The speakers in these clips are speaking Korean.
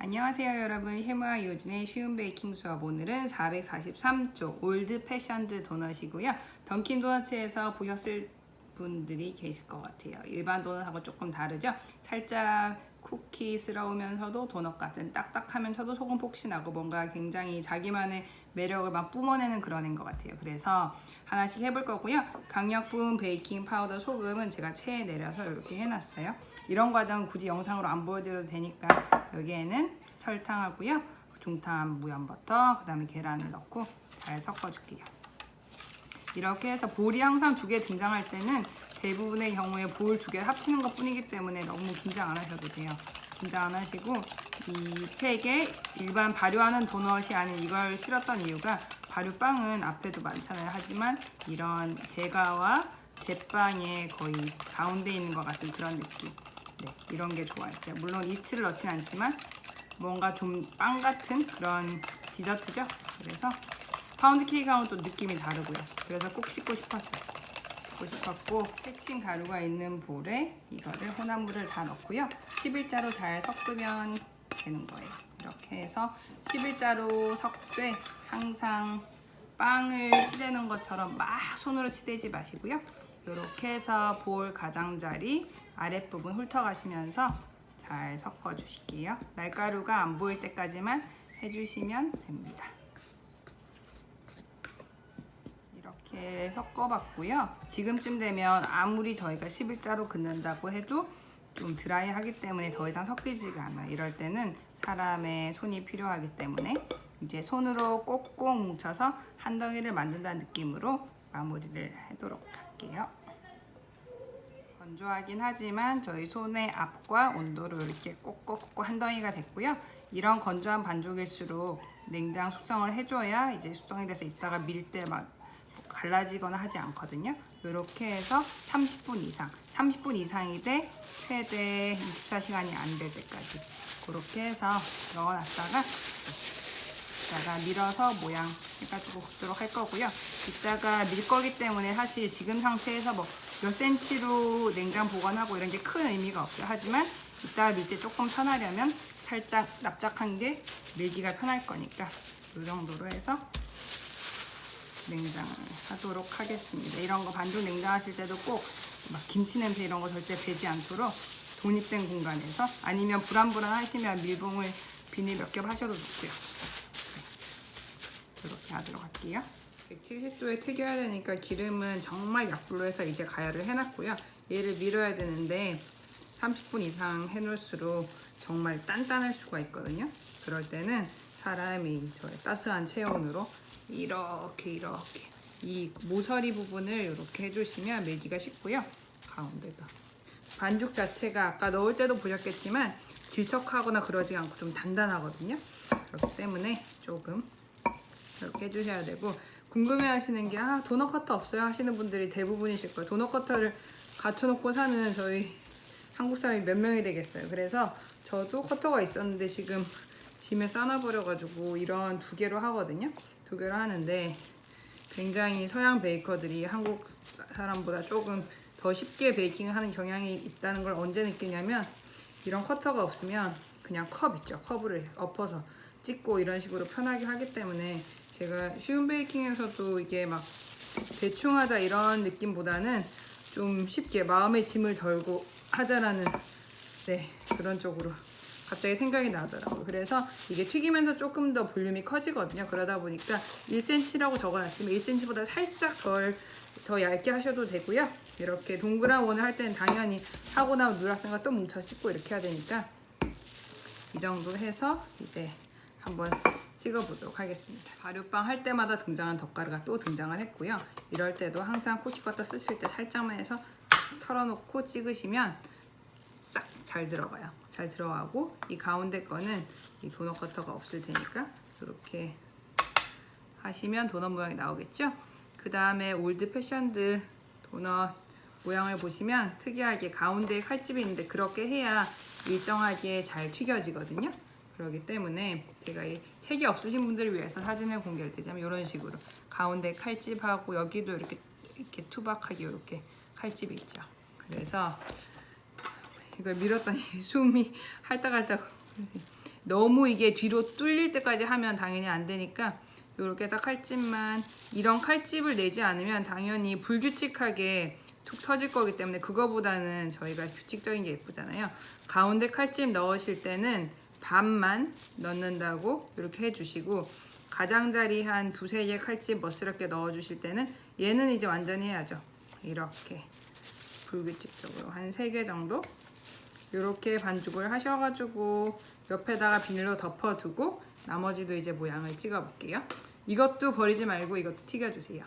안녕하세요 여러분, 혜무와 요진의 쉬운 베이킹 수업. 오늘은 443쪽 올드 패션드 도넛이고요. 던킨 도너츠에서 보셨을 분들이 계실 것 같아요. 일반 도넛하고 조금 다르죠. 살짝 쿠키스러우면서도 도넛 같은, 딱딱하면서도 속은 폭신하고 뭔가 굉장히 자기만의 매력을 막 뿜어내는 그런 애인 것 같아요. 그래서 하나씩 해볼 거고요. 강력분 베이킹 파우더 소금은 제가 체에 내려서 이렇게 해놨어요. 이런 과정은 굳이 영상으로 안 보여드려도 되니까 여기에는 설탕하고요, 중탕 무염버터, 그 다음에 계란을 넣고 잘 섞어줄게요. 이렇게 해서 볼이 항상 두 개 등장할 때는 대부분의 경우에 볼 두 개를 합치는 것 뿐이기 때문에 너무 긴장 안 하셔도 돼요. 긴장 안 하시고, 이 책에 일반 발효하는 도넛이 아닌 이걸 실었던 이유가, 발효빵은 앞에도 많잖아요. 하지만 이런 제가와 제빵의 거의 가운데 있는 것 같은 그런 느낌, 이런 게 좋아했어요. 물론 이스트를 넣진 않지만 뭔가 좀 빵 같은 그런 디저트죠. 그래서 파운드 케이크하고는 또 느낌이 다르고요. 그래서 꼭 씻고 싶었어요. 씻고 싶었고, 패친 가루가 있는 볼에 이거를 혼합물을 다 넣고요. 11자로 잘 섞으면 되는 거예요. 이렇게 해서 11자로 섞되, 항상 빵을 치대는 것처럼 막 손으로 치대지 마시고요. 이렇게 해서 볼 가장자리 아랫부분 훑어가시면서 잘 섞어 주실게요. 날가루가 안 보일 때까지만 해주시면 됩니다. 이렇게 섞어봤고요. 지금쯤 되면 아무리 저희가 11자로 긋는다고 해도 좀 드라이하기 때문에 더 이상 섞이지가 않아요. 이럴 때는 사람의 손이 필요하기 때문에 이제 손으로 꼭꼭 뭉쳐서 한 덩이를 만든다는 느낌으로 마무리를 하도록 할게요. 건조하긴 하지만 저희 손의 압과 온도로 이렇게 꼭꼭꼭 한 덩이가 됐고요. 이런 건조한 반죽일수록 냉장 숙성을 해줘야 이제 숙성이 돼서 이따가 밀 때 막 갈라지거나 하지 않거든요. 이렇게 해서 30분 이상, 30분 이상이 돼 최대 24시간이 안 될 때까지 그렇게 해서 넣어놨다가 이따가 밀어서 모양 해가지고 굽도록 할 거고요. 이따가 밀 거기 때문에 사실 지금 상태에서 뭐 몇 센치로 냉장 보관하고 이런 게 큰 의미가 없어요. 하지만 이따가 밀 때 조금 편하려면 살짝 납작한 게 밀기가 편할 거니까 이 정도로 해서 냉장을 하도록 하겠습니다. 이런 거 반죽 냉장하실 때도 꼭 막 김치 냄새 이런 거 절대 배지 않도록 독립된 공간에서, 아니면 불안불안 하시면 밀봉을 비닐 몇 겹 하셔도 좋고요. 이렇게 하도록 할게요. 170도에 튀겨야 되니까 기름은 정말 약불로 해서 이제 가열을 해놨고요. 얘를 밀어야 되는데 30분 이상 해놓을수록 정말 단단할 수가 있거든요. 그럴 때는 사람이 저의 따스한 체온으로 이렇게 이 모서리 부분을 이렇게 해주시면 밀기가 쉽고요. 가운데가 반죽 자체가 아까 넣을 때도 보셨겠지만 질척하거나 그러지 않고 좀 단단하거든요. 그렇기 때문에 조금 이렇게 해주셔야 되고, 궁금해 하시는 게 도넛 커터 없어요 하시는 분들이 대부분이실 거예요. 도넛 커터를 갖춰놓고 사는 저희 한국 사람이 몇 명이 되겠어요. 그래서 저도 커터가 있었는데 지금 짐에 싸놔버려가지고 이런 두 개로 하거든요. 두 개로 하는데 굉장히 서양 베이커들이 한국 사람보다 조금 더 쉽게 베이킹을 하는 경향이 있다는 걸 언제 느끼냐면, 이런 커터가 없으면 그냥 컵 있죠. 컵으로 엎어서 찍고 이런 식으로 편하게 하기 때문에, 제가 쉬운 베이킹에서도 이게 막 대충 하자 이런 느낌보다는 좀 쉽게 마음의 짐을 덜고 하자라는 그런 쪽으로 갑자기 생각이 나더라고요. 그래서 이게 튀기면서 조금 더 볼륨이 커지거든요. 그러다 보니까 1cm라고 적어놨으면 1cm보다 살짝 더 얇게 하셔도 되고요. 이렇게 동그란 원을 할 때는 당연히 하고 나면 누락생과 또 뭉쳐 씻고 이렇게 해야 되니까 이 정도 해서 이제 한번 찍어보도록 하겠습니다. 발효빵 할 때마다 등장한 덧가루가 또 등장을 했고요. 이럴 때도 항상 쿠키커터 쓰실 때 살짝만 해서 털어놓고 찍으시면 싹 잘 들어가요. 잘 들어가고, 이 가운데 거는 이 도넛 커터가 없을 테니까 이렇게 하시면 도넛 모양이 나오겠죠. 그 다음에 올드 패션드 도넛 모양을 보시면 특이하게 가운데에 칼집이 있는데, 그렇게 해야 일정하게 잘 튀겨지거든요. 그렇기 때문에 제가 이 책이 없으신 분들을 위해서 사진을 공개를 드리자면 이런 식으로 가운데 칼집하고 여기도 이렇게 투박하게 이렇게 칼집이 있죠. 그래서 이걸 밀었더니 숨이 할딱할딱 너무 이게 뒤로 뚫릴 때까지 하면 당연히 안 되니까 이렇게 해서 칼집만, 이런 칼집을 내지 않으면 당연히 불규칙하게 툭 터질 거기 때문에 그거보다는 저희가 규칙적인 게 예쁘잖아요. 가운데 칼집 넣으실 때는 반만 넣는다고 이렇게 해주시고, 가장자리 한 두세 개 칼집 멋스럽게 넣어주실 때는 얘는 이제 완전히 해야죠. 이렇게 불규칙적으로 한 3개 정도 이렇게 반죽을 하셔가지고 옆에다가 비닐로 덮어두고 나머지도 이제 모양을 찍어 볼게요. 이것도 버리지 말고 이것도 튀겨주세요.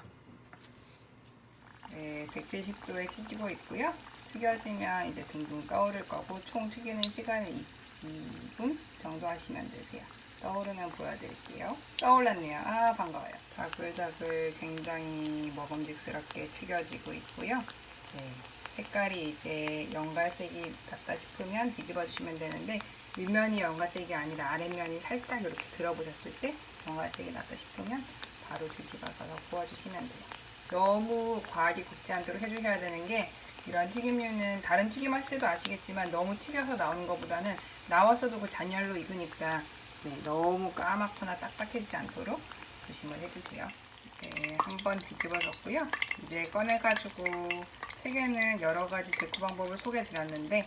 네, 170도에 튀기고 있고요. 튀겨지면 이제 둥둥 떠오를 거고, 총 튀기는 시간은 2분 정도 하시면 되세요. 떠오르면 보여드릴게요. 떠올랐네요. 아, 반가워요. 자글자글 굉장히 먹음직스럽게 튀겨지고 있고요. 네, 색깔이 이제 연갈색이 같다 싶으면 뒤집어 주시면 되는데, 윗면이 연갈색이 아니라 아랫면이 살짝 이렇게 들어보셨을 때 연갈색이 났다 싶으면 바로 뒤집어서 구워주시면 돼요. 너무 과하게 굽지 않도록 해주셔야 되는 게, 이런 튀김류는 다른 튀김 하실 때도 아시겠지만 너무 튀겨서 나오는 것보다는 나와서도 그 잔열로 익으니까 너무 까맣거나 딱딱해지지 않도록 조심을 해주세요. 네, 한번 뒤집어졌고요. 이제 꺼내가지고 책에는 여러가지 데코 방법을 소개해 드렸는데,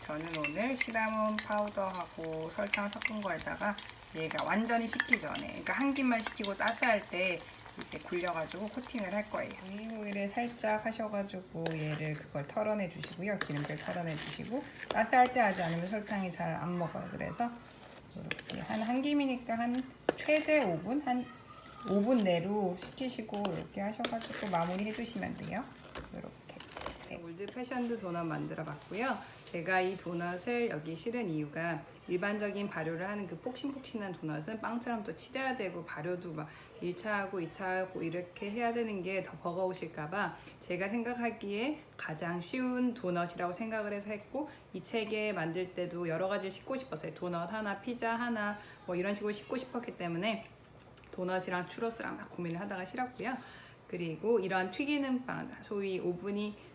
저는 오늘 시나몬 파우더하고 설탕 섞은 거에다가 얘가 완전히 식기 전에, 그러니까 한 김만 식히고 따스할 때 이렇게 굴려가지고 코팅을 할 거예요. 오일을 살짝 하셔가지고 얘를 그걸 털어내 주시고요. 기름을 털어내 주시고, 따스할 때 하지 않으면 설탕이 잘 안 먹어요. 그래서 이렇게 한 김이니까 한 최대 5분, 한 5분 내로 식히시고 이렇게 하셔가지고 마무리 해주시면 돼요. 이렇게. 네, 올드 패션드 도넛 만들어 봤고요. 제가 이 도넛을 여기 실은 이유가, 일반적인 발효를 하는 그 폭신폭신한 도넛은 빵처럼 또 치대야 되고 발효도 막 1차하고 2차하고 이렇게 해야 되는 게 더 버거우실까봐 제가 생각하기에 가장 쉬운 도넛이라고 생각을 해서 했고, 이 책에 만들 때도 여러 가지를 싣고 싶었어요. 도넛 하나, 피자 하나 뭐 이런 식으로 싣고 싶었기 때문에 도넛이랑 추러스랑 막 고민을 하다가 싫었고요. 그리고 이런 튀기는 빵, 소위 오븐이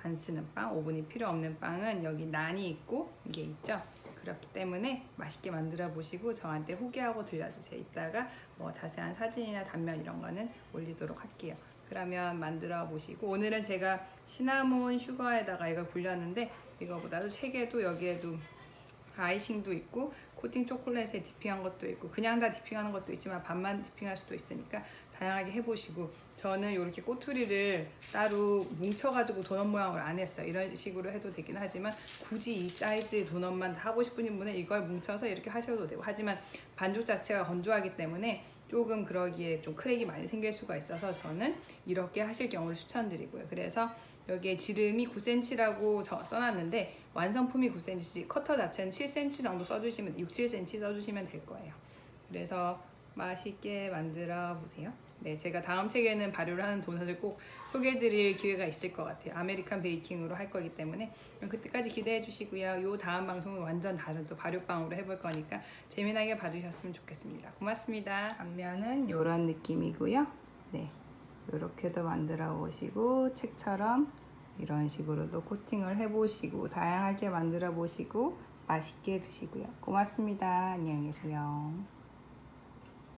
안 쓰는 빵, 오븐이 필요 없는 빵은 여기 난이 있고 이게 있죠. 그렇기 때문에 맛있게 만들어 보시고 저한테 후기하고 들려주세요. 이따가 뭐 자세한 사진이나 단면 이런 거는 올리도록 할게요. 그러면 만들어 보시고, 오늘은 제가 시나몬 슈거에다가 이걸 굴렸는데, 이거보다도 책에도 여기에도 아이싱도 있고 코팅 초콜릿에 디핑한 것도 있고 그냥 다 디핑하는 것도 있지만 반만 디핑할 수도 있으니까 다양하게 해보시고, 저는 이렇게 꼬투리를 따로 뭉쳐가지고 도넛 모양으로 안 했어요. 이런 식으로 해도 되긴 하지만 굳이 이 사이즈 도넛만 다 하고 싶은 분은 이걸 뭉쳐서 이렇게 하셔도 되고, 하지만 반죽 자체가 건조하기 때문에 조금 그러기에 좀 크랙이 많이 생길 수가 있어서 저는 이렇게 하실 경우를 추천드리고요. 그래서 여기에 지름이 9cm라고 써놨는데 완성품이 9cm, 커터 자체는 7cm 정도 써주시면, 6, 7cm 써주시면 될 거예요. 그래서 맛있게 만들어 보세요. 네, 제가 다음 책에는 발효를 하는 도넛을 꼭 소개해드릴 기회가 있을 것 같아요. 아메리칸 베이킹으로 할 거기 때문에 그때까지 기대해 주시고요. 요 다음 방송은 완전 다른 또 발효빵으로 해볼 거니까 재미나게 봐주셨으면 좋겠습니다. 고맙습니다. 앞면은 이런 느낌이고요. 네, 이렇게도 만들어 보시고 책처럼 이런 식으로도 코팅을 해보시고 다양하게 만들어 보시고 맛있게 드시고요. 고맙습니다. 안녕히 계세요.